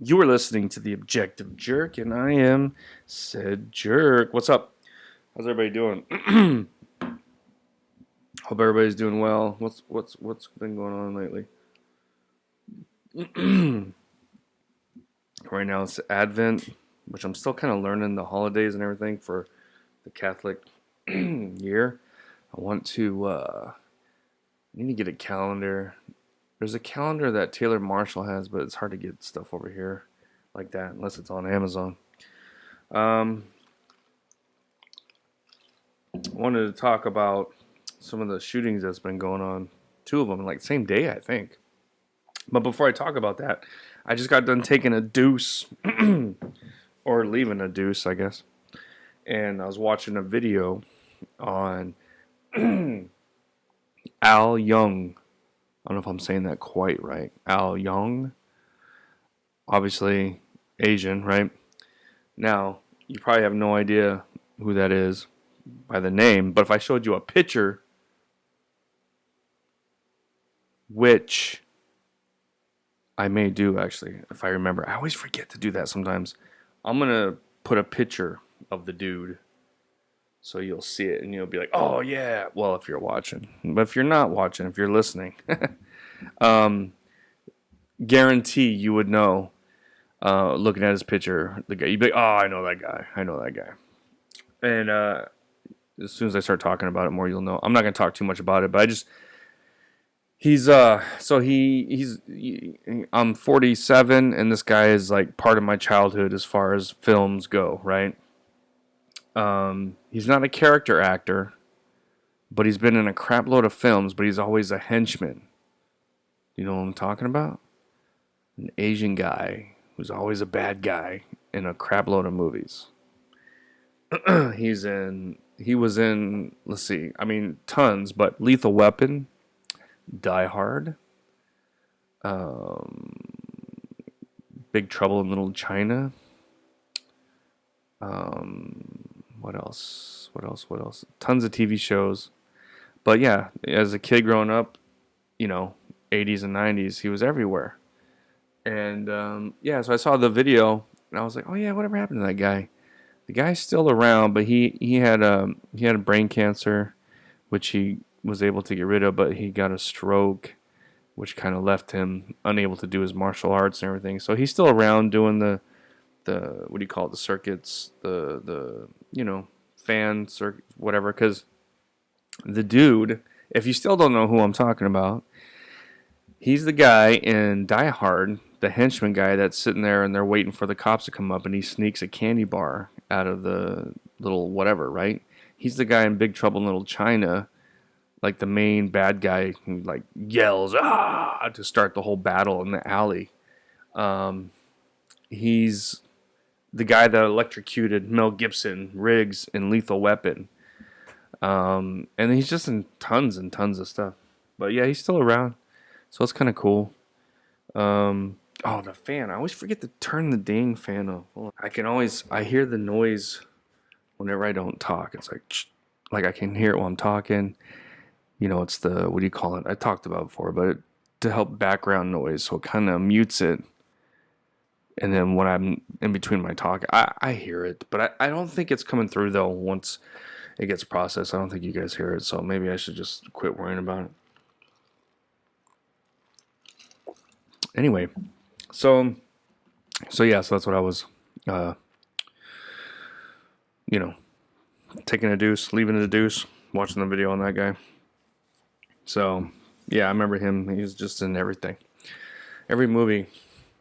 You are listening to The Objective Jerk, and I am said jerk. What's up? How's everybody doing? Hope everybody's doing well. What's been going on lately? Right now it's Advent, which I'm still kind of learning the holidays and everything for the Catholic year. I need to get a calendar. There's a calendar that Taylor Marshall has, but it's hard to get stuff over here like that unless it's on Amazon. I wanted to talk about some of the shootings that's been going on. 2 of them, like same day, I think. But before I talk about that, I just got done taking a deuce, or leaving a deuce, I guess. And I was watching a video on Al Young. I don't know if I'm saying that quite right. Al Young. Obviously Asian, right? Now, you probably have no idea who that is by the name, but if I showed you a picture, which I may do actually, if I remember. I always forget to do that sometimes. I'm going to put a picture of the dude so you'll see it and you'll be like, oh yeah. Well, if you're watching. But if you're not watching, if you're listening, guarantee you would know, looking at his picture, the guy, you'd be like, oh, I know that guy. And as soon as I start talking about it more, you'll know. I'm not going to talk too much about it, but I'm 47, and this guy is like part of my childhood as far as films go, right? He's not a character actor, but he's been in a crap load of films, but he's always a henchman. You know what I'm talking about? An Asian guy who's always a bad guy in a crap load of movies. He was in, let's see, I mean, tons, but Lethal Weapon, Die Hard, Big Trouble in Little China. What else? Tons of TV shows. But yeah, as a kid growing up, 80s and 90s, he was everywhere. And so I saw the video and I was like, oh yeah, whatever happened to that guy? The guy's still around, but he had a brain cancer, which he was able to get rid of, but he got a stroke, which kind of left him unable to do his martial arts and everything. So he's still around doing the what do you call it, the circuits, the fan circuit, whatever. Because the dude, if you still don't know who I'm talking about, he's the guy in Die Hard, the henchman guy that's sitting there and they're waiting for the cops to come up, and he sneaks a candy bar out of the little whatever, right? He's the guy in Big Trouble in Little China, like the main bad guy who like yells "ah" to start the whole battle in the alley. He's the guy that electrocuted Mel Gibson, Riggs, in Lethal Weapon. And he's just in tons and tons of stuff. But yeah, he's still around, so it's kind of cool. The fan. I always forget to turn the dang fan off. I hear the noise whenever I don't talk. It's like I can hear it while I'm talking. It's the, what do you call it? I talked about it before, but to help background noise, so it kind of mutes it. And then when I'm in between my talk, I hear it, but I don't think it's coming through though. Once it gets processed, I don't think you guys hear it. So maybe I should just quit worrying about it. Anyway, so that's what I was, taking a deuce, leaving a deuce, watching the video on that guy. So yeah, I remember him. He was just in everything, every movie,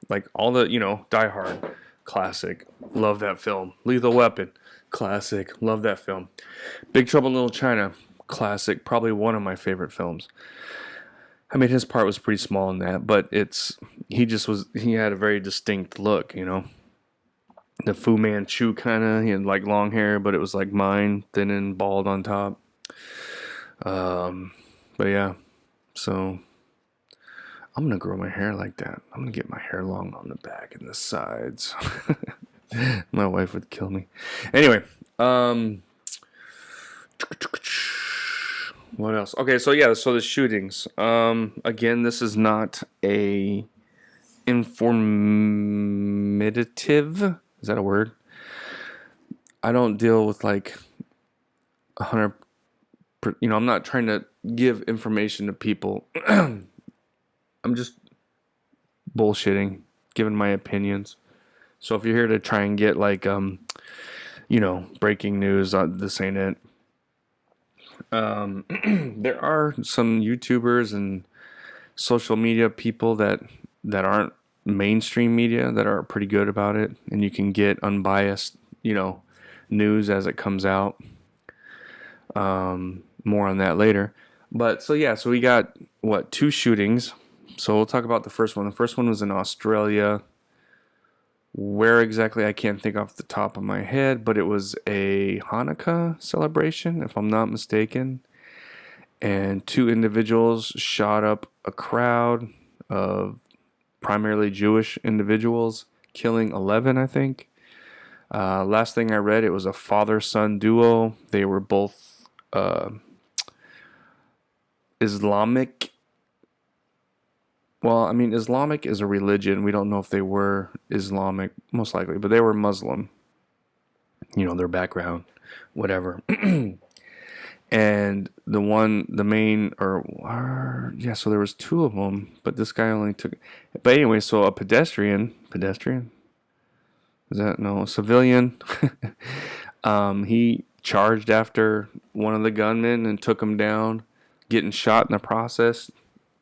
like all the, Die Hard, classic, love that film. Lethal Weapon, classic, love that film. Big Trouble in Little China, classic, probably one of my favorite films. I mean, his part was pretty small in that, but he had a very distinct look, The Fu Manchu kind of, he had like long hair, but it was like mine, thin and bald on top. But yeah, so I'm going to grow my hair like that. I'm going to get my hair long on the back and the sides. My wife would kill me. Anyway, what else? Okay, so the shootings. Again, this is not a informative. Is that a word? I don't deal with like 100. I'm not trying to give information to people. I'm just bullshitting, giving my opinions. So if you're here to try and get like breaking news, this ain't it. There are some YouTubers and social media people that aren't mainstream media that are pretty good about it, and you can get unbiased, news as it comes out. More on that later. But so we got two shootings. So we'll talk about the first one. The first one was in Australia. Where exactly, I can't think off the top of my head, but it was a Hanukkah celebration, if I'm not mistaken. And two individuals shot up a crowd of primarily Jewish individuals, killing 11, I think. Last thing I read, it was a father-son duo. They were both Islamic. Well, I mean, Islamic is a religion. We don't know if they were Islamic, most likely, but they were Muslim. Their background, whatever. And so there was two of them, but this guy only took. But anyway, so a pedestrian. Is that no civilian? He charged after one of the gunmen and took him down, getting shot in the process.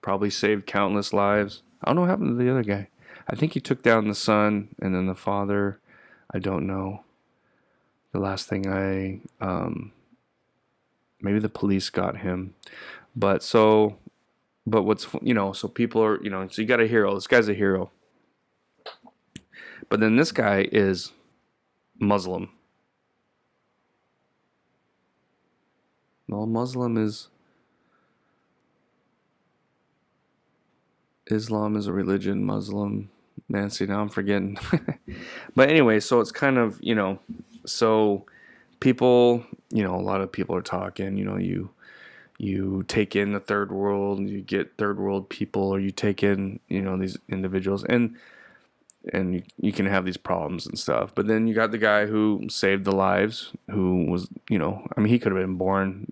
Probably saved countless lives. I don't know what happened to the other guy. I think he took down the son and then the father. I don't know. The last thing maybe the police got him. But so people are, so you got a hero. This guy's a hero. But then this guy is Muslim. Well, Islam is a religion, Muslim. Man, see, now I'm forgetting. But anyway, so it's kind of, so people, a lot of people are talking, you take in the third world, you get third world people, or you take in, these individuals, and you can have these problems and stuff. But then you got the guy who saved the lives, who was, he could have been born,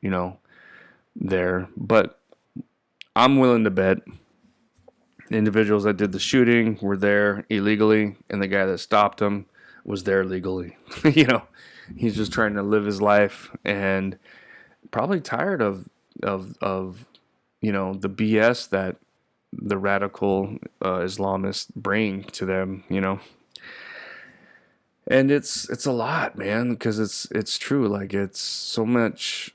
there. But I'm willing to bet the individuals that did the shooting were there illegally, and the guy that stopped them was there legally. He's just trying to live his life and probably tired of the BS that the radical Islamists bring to them. And it's a lot, man, because it's true. Like, it's so much.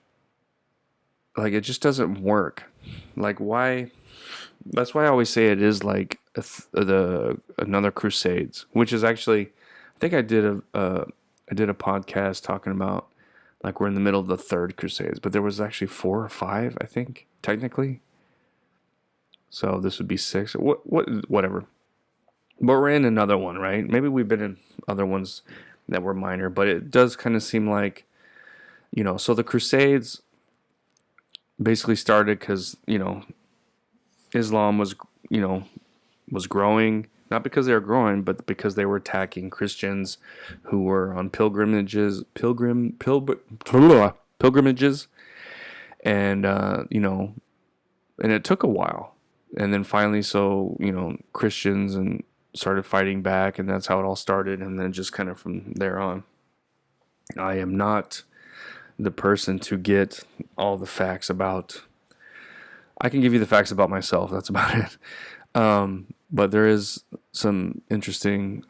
Like, it just doesn't work. Like, why? That's why I always say it is like another Crusades, which is actually, I think I did a podcast talking about, like, we're in the middle of the third Crusades, but there was actually 4 or 5, I think, technically. So this would be 6. Whatever. But we're in another one, right? Maybe we've been in other ones that were minor, but it does kind of seem like, so the Crusades basically started because, Islam was growing, not because they were growing, but because they were attacking Christians who were on pilgrimages, and and it took a while, and then finally, Christians and started fighting back, and that's how it all started, and then just kind of from there on. I am not the person to get all the facts about. I can give you the facts about myself. That's about it. But there is some interesting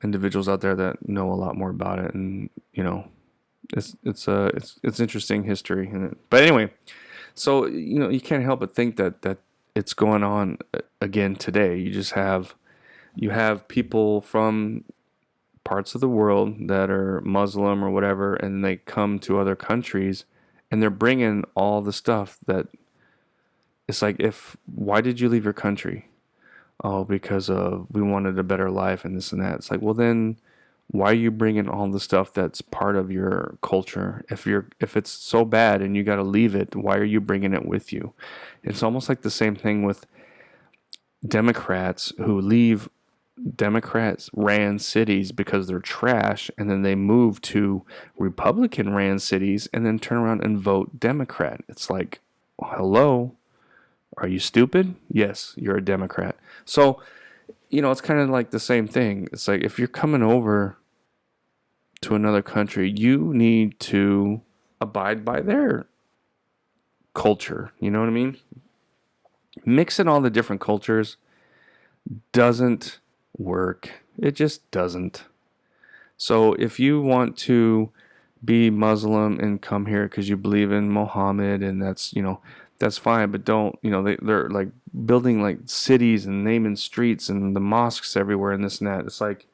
individuals out there that know a lot more about it, and it's interesting history in it. But anyway, so you can't help but think that it's going on again today. You have people from parts of the world that are Muslim or whatever, and they come to other countries, and they're bringing all the stuff that. It's like, why did you leave your country? Oh, because we wanted a better life and this and that. It's like, well, then why are you bringing all the stuff that's part of your culture? If it's so bad and you got to leave it, why are you bringing it with you? It's almost like the same thing with Democrats who leave Democrats ran cities because they're trash, and then they move to Republican ran cities and then turn around and vote Democrat. It's like, hello, are you stupid? Yes, you're a Democrat. So, it's kind of like the same thing. It's like if you're coming over to another country, you need to abide by their culture. You know what I mean? Mixing all the different cultures doesn't work. It just doesn't. So if you want to be Muslim and come here because you believe in Muhammad, and that's fine, but don't, they're like building like cities and naming streets and the mosques everywhere and this and that. It's like,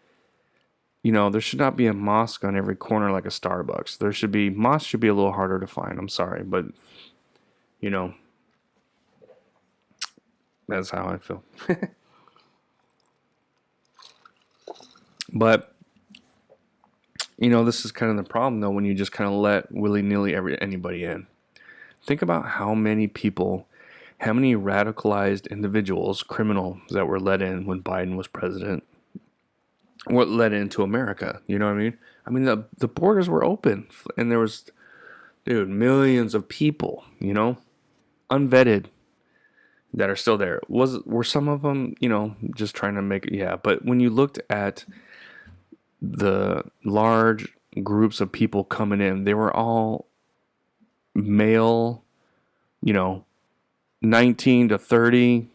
there should not be a mosque on every corner like a Starbucks. Mosques should be a little harder to find. I'm sorry, but that's how I feel. But this is kind of the problem though, when you just kind of let willy-nilly anybody in. Think about how many radicalized individuals, criminals that were let in when Biden was president, were let into America. You know what I mean? I mean, the borders were open, and there was, millions of people, unvetted, that are still there. Were some of them, just trying to make it? Yeah, but when you looked at the large groups of people coming in, they were all male, 19 to 30,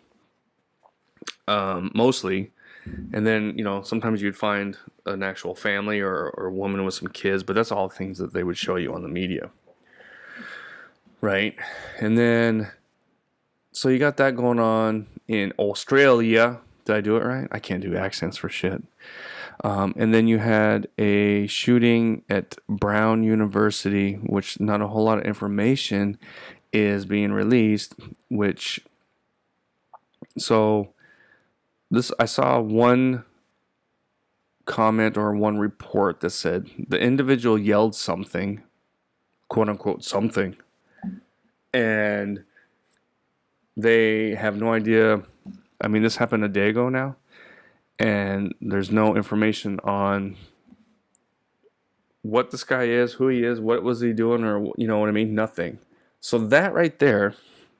mostly. And then, sometimes you'd find an actual family or a woman with some kids, but that's all things that they would show you on the media. Right? And then, so you got that going on in Australia. Did I do it right? I can't do accents for shit. And then you had a shooting at Brown University, which not a whole lot of information is being released, I saw one comment or one report that said the individual yelled something, quote unquote, something, and they have no idea. I mean, this happened a day ago now, and there's no information on what this guy is, who he is, what was he doing, or you know what I mean? Nothing. So that right there,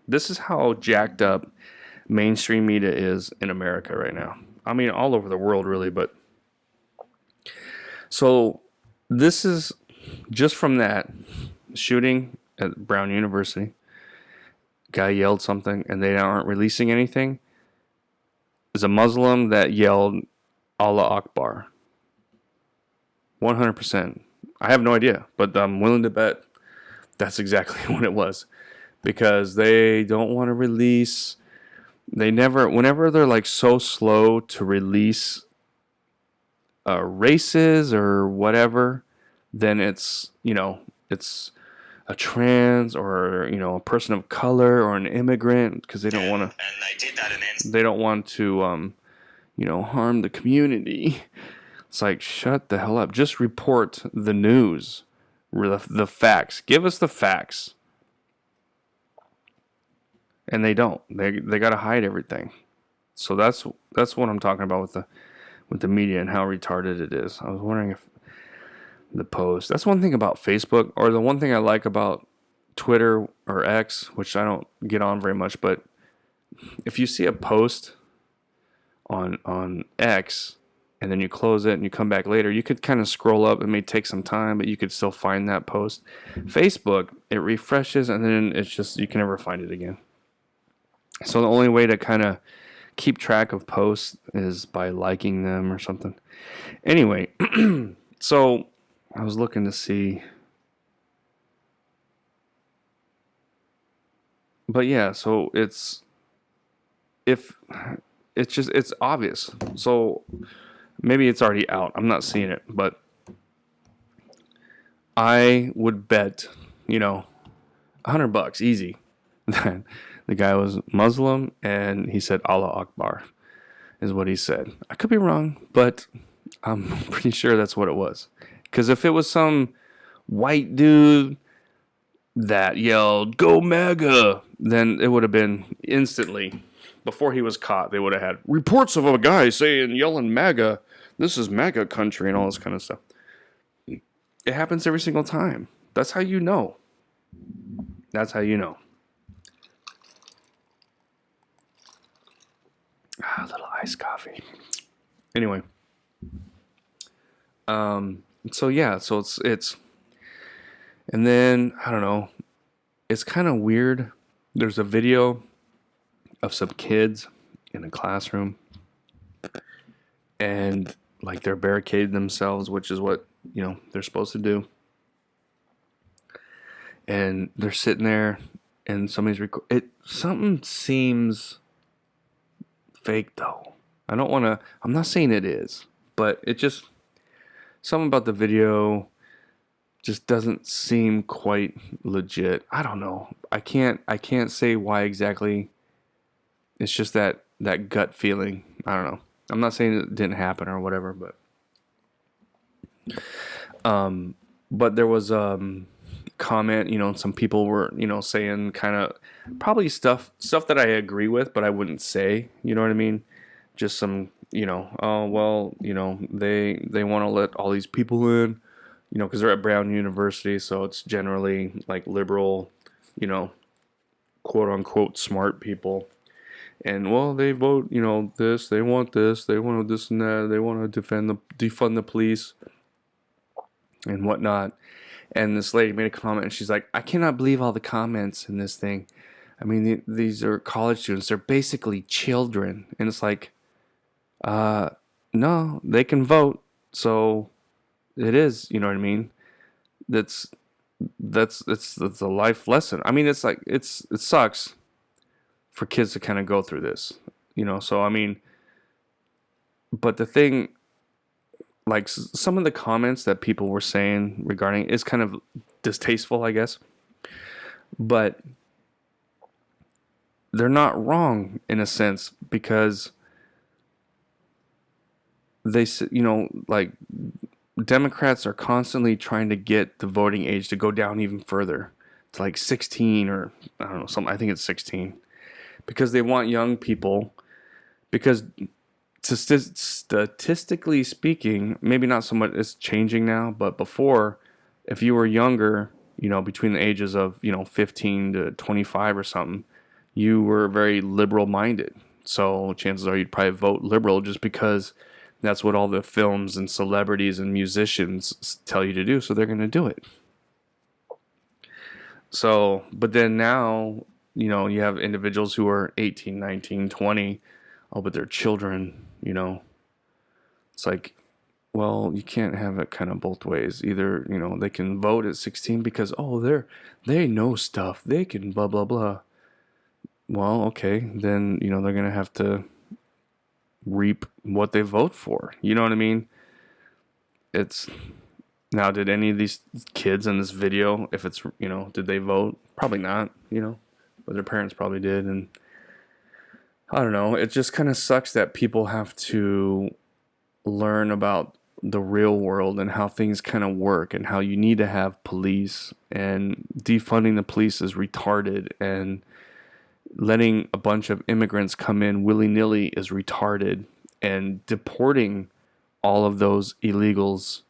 this is how jacked up mainstream media is in America right now. I mean, all over the world, really, but so this is just from that shooting at Brown University. Guy yelled something, and they aren't releasing anything. Is a Muslim that yelled Allah Akbar. 100%. I have no idea, but I'm willing to bet that's exactly what it was, because they don't want to release. Whenever they're like so slow to release races or whatever, then it's a trans or a person of color or an immigrant, because they don't want to harm the community. It's like, shut the hell up. Just report the news, the facts. Give us the facts. And they don't. They got to hide everything. So that's what I'm talking about with the media and how retarded it is. I was wondering if the post. That's one thing about Facebook, or the one thing I like about Twitter or X, which I don't get on very much, but if you see a post on X and then you close it and you come back later, you could kind of scroll up. It may take some time, but you could still find that post. Facebook, it refreshes and then it's just, you can never find it again. So the only way to kind of keep track of posts is by liking them or something. Anyway, so I was looking to see. But yeah, so it's obvious. So maybe it's already out. I'm not seeing it, but I would bet, $100 easy that the guy was Muslim and he said Allah Akbar is what he said. I could be wrong, but I'm pretty sure that's what it was. Because if it was some white dude that yelled "Go MAGA," then it would have been instantly, before he was caught, they would have had reports of a guy yelling MAGA. This is MAGA country and all this kind of stuff. It happens every single time. That's how you know. That's how you know. A little iced coffee. Anyway. So yeah, so it's and then I don't know. It's kind of weird. There's a video of some kids in a classroom and like they're barricading themselves, which is what, they're supposed to do. And they're sitting there and somebody's something seems fake though. I'm not saying it is, but it just, something about the video just doesn't seem quite legit. I don't know. I can't say why exactly. It's just that gut feeling. I don't know. I'm not saying it didn't happen or whatever, but there was comment, some people were, saying kind of probably stuff that I agree with, but I wouldn't say, you know what I mean? Just some, oh, well, they want to let all these people in, because they're at Brown University, so it's generally like liberal, quote unquote smart people. And well, they vote, this, they want this and that, they want to defund the police and whatnot. And this lady made a comment and she's like, I cannot believe all the comments in this thing. I mean, these are college students. They're basically children. And it's like, no, they can vote. So it is, you know what I mean? It's a life lesson. I mean, it's like, it sucks for kids to kind of go through this, so I mean, but the thing, like some of the comments that people were saying regarding is kind of distasteful, I guess, but they're not wrong in a sense, because they, like Democrats are constantly trying to get the voting age to go down even further to like 16 or I don't know, something. I think it's 16. Because they want young people, because statistically speaking, maybe not so much, it's changing now, but before, if you were younger, between the ages of, 15 to 25 or something, you were very liberal minded. So chances are you'd probably vote liberal just because that's what all the films and celebrities and musicians tell you to do. So they're going to do it. So, but then now, you have individuals who are 18, 19, 20. Oh, but they're children, It's like, well, you can't have it kind of both ways. Either, they can vote at 16 because, oh, they know stuff. They can blah, blah, blah. Well, okay. Then, they're going to have to reap what they vote for. You know what I mean? Now, did any of these kids in this video, if it's, did they vote? Probably not, but their parents probably did. And I don't know. It just kind of sucks that people have to learn about the real world and how things kind of work and how you need to have police, and defunding the police is retarded, and letting a bunch of immigrants come in willy-nilly is retarded, and deporting all of those illegals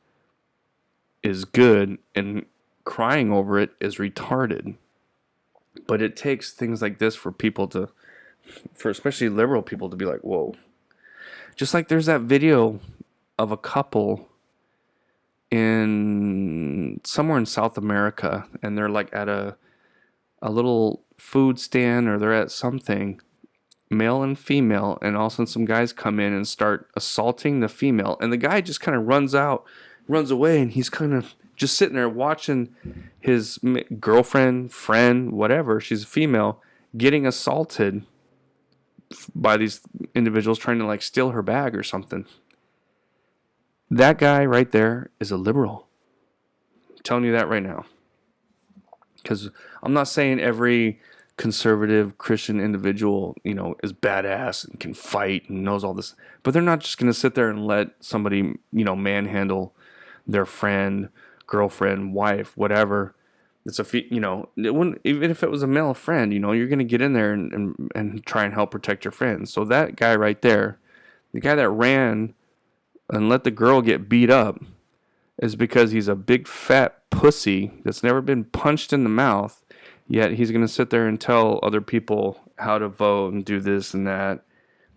is good, and crying over it is retarded. But it takes things like this for people for especially liberal people to be like, whoa. Just like there's that video of a couple somewhere in South America, and they're like at a little food stand, or they're at something, male and female, and all of a sudden some guys come in and start assaulting the female, and the guy just kind of runs away, and he's kind of just sitting there watching his girlfriend, friend, whatever, she's a female, getting assaulted by these individuals trying to like steal her bag or something. That guy right there is a liberal. I'm telling you that right now. Because I'm not saying every conservative Christian individual, is badass and can fight and knows all this, but they're not just going to sit there and let somebody, manhandle their friend, girlfriend, wife, whatever, It's it wouldn't, even if it was a male friend, you're going to get in there and try and help protect your friend. So that guy right there, the guy that ran and let the girl get beat up, is because he's a big fat pussy that's never been punched in the mouth, yet he's going to sit there and tell other people how to vote and do this and that.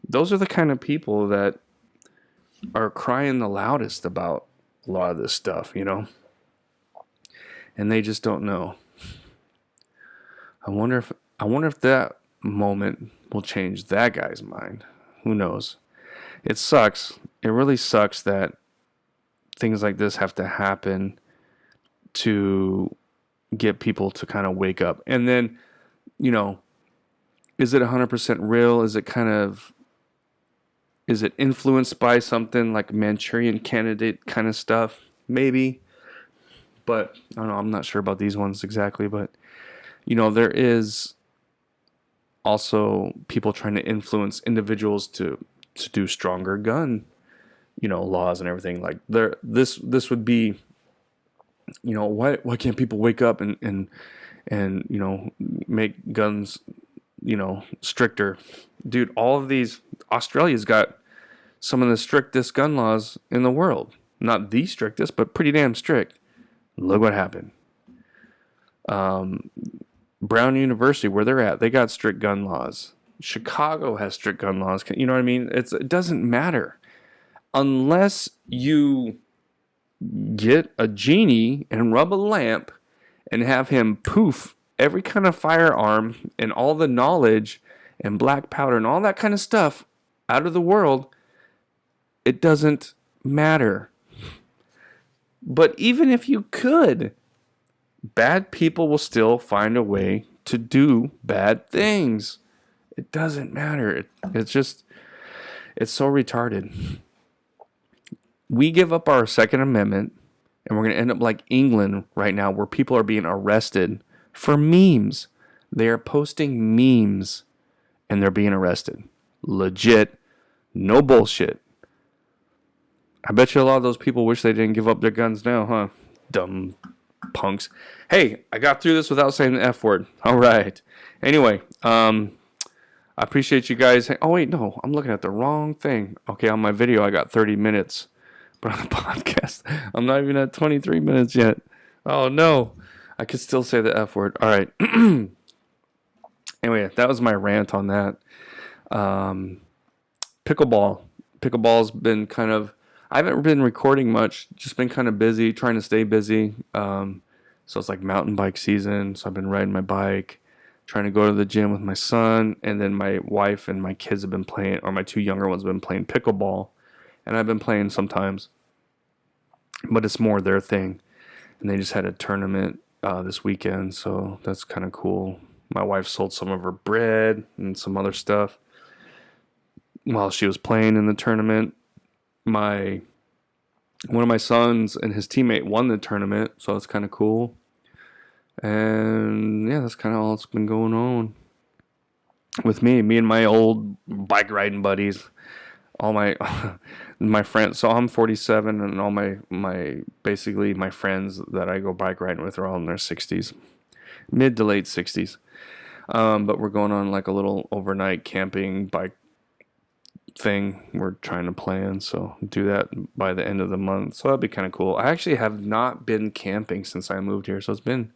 Those are the kind of people that are crying the loudest about a lot of this stuff, and they just don't know. I wonder if that moment will change that guy's mind. Who knows? It sucks. It really sucks that things like this have to happen to get people to kind of wake up. And then, is it 100% real? Is it influenced by something like Manchurian Candidate kind of stuff? Maybe. But I don't know. I'm not sure about these ones exactly. But, there is also people trying to influence individuals to do stronger gun, laws and everything. Like this would be, why can't people wake up and make guns, stricter? Dude, all of these, Australia's got some of the strictest gun laws in the world. Not the strictest, but pretty damn strict. Look what happened. Brown University, where they're at, they got strict gun laws. Chicago has strict gun laws. You know what I mean? It doesn't matter. Unless you get a genie and rub a lamp and have him poof every kind of firearm and all the knowledge and black powder and all that kind of stuff out of the world, it doesn't matter. But even if you could, bad people will still find a way to do bad things. It doesn't matter. It's so retarded. We give up our Second Amendment, and we're going to end up like England right now, where people are being arrested for memes. They are posting memes, and they're being arrested. Legit. No bullshit. I bet you a lot of those people wish they didn't give up their guns now, huh? Dumb punks. Hey, I got through this without saying the F word. All right. Anyway, I appreciate you guys. Oh, wait, no. I'm looking at the wrong thing. Okay, on my video, I got 30 minutes. But on the podcast, I'm not even at 23 minutes yet. Oh, no. I could still say the F word. All right. Anyway, that was my rant on that. Pickleball. Pickleball's been kind of... I haven't been recording much. Just been kind of busy, trying to stay busy. So it's like mountain bike season. So I've been riding my bike, trying to go to the gym with my son. And then my wife and my kids have been playing, or my two younger ones have been playing pickleball. And I've been playing sometimes. But it's more their thing. And they just had a tournament this weekend. So that's kind of cool. My wife sold some of her bread and some other stuff while she was playing in the tournament. One of my sons and his teammate won the tournament, so it's kind of cool. And yeah, that's kind of all that's been going on with me and my old bike riding buddies, all my my friends. So I'm 47, and all my basically my friends that I go bike riding with are all in their 60s, mid to late 60s. But we're going on like a little overnight camping bike thing we're trying to plan, so do that by the end of the month, so that'd be kind of cool. I actually have not been camping since I moved here, so it's been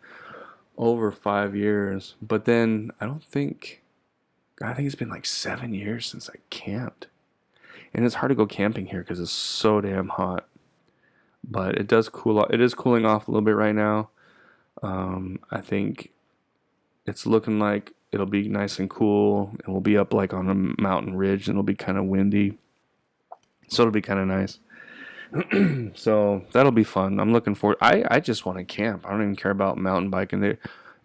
over 5 years. But then I think it's been like 7 years since I camped, and it's hard to go camping here because it's so damn hot. But it does cool off. It is cooling off a little bit right now. I think it's looking like it'll be nice and cool, and we'll be up like on a mountain ridge, and it'll be kind of windy, so it'll be kind of nice. So that'll be fun. I'm looking forward. I just want to camp. I don't even care about mountain biking. The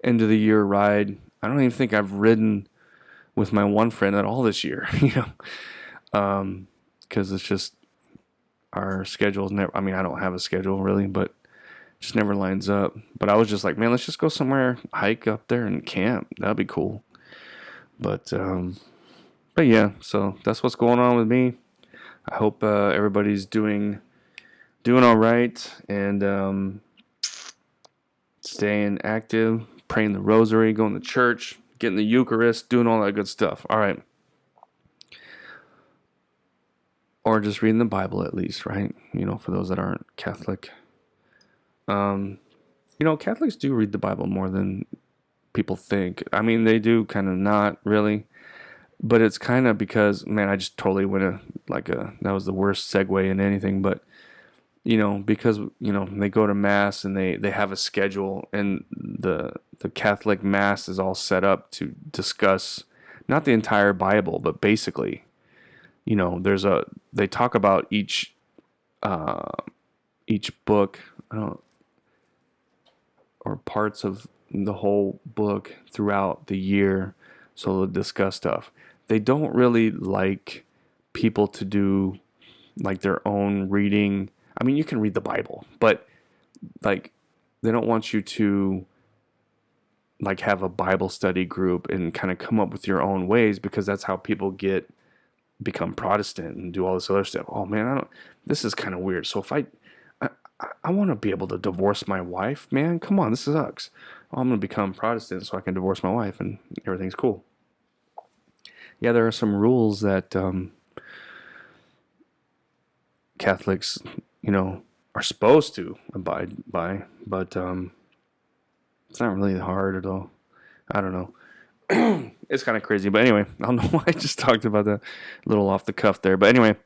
end of the year ride, I don't even think I've ridden with my one friend at all this year. Because it's just our schedules never. I mean, I don't have a schedule really, but just never lines up. But I was just like, man, let's just go somewhere, hike up there and camp. That'd be cool. But yeah, so that's what's going on with me. I hope everybody's doing all right, and staying active, praying the rosary, going to church, getting the Eucharist, doing all that good stuff. All right. Or just reading the Bible at least, right? For those that aren't Catholic. Catholics do read the Bible more than people think. I mean, they do kind of not really. But it's kind of because, man, I just totally went that was the worst segue in anything. But, because, they go to Mass and they have a schedule, and the Catholic Mass is all set up to discuss not the entire Bible, but basically, they talk about each book, or parts of the whole book throughout the year. So they'll discuss stuff. They don't really like people to do like their own reading. I mean, you can read the Bible, but like they don't want you to like have a Bible study group and kind of come up with your own ways, because that's how people become Protestant and do all this other stuff. Oh man, this is kind of weird. So if I want to be able to divorce my wife, man, come on, this sucks. Oh, I'm going to become Protestant so I can divorce my wife and everything's cool. Yeah, there are some rules that Catholics, are supposed to abide by, but it's not really hard at all. I don't know. It's kind of crazy, but anyway, I don't know why I just talked about that, a little off the cuff there. But anyway,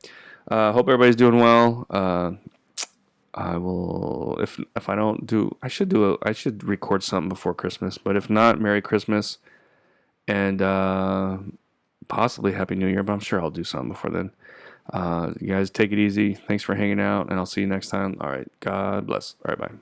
hope everybody's doing well. I will, if I don't do, I should record something before Christmas. But if not, Merry Christmas and possibly Happy New Year. But I'm sure I'll do something before then. You guys take it easy. Thanks for hanging out, and I'll see you next time. All right, God bless. All right, bye.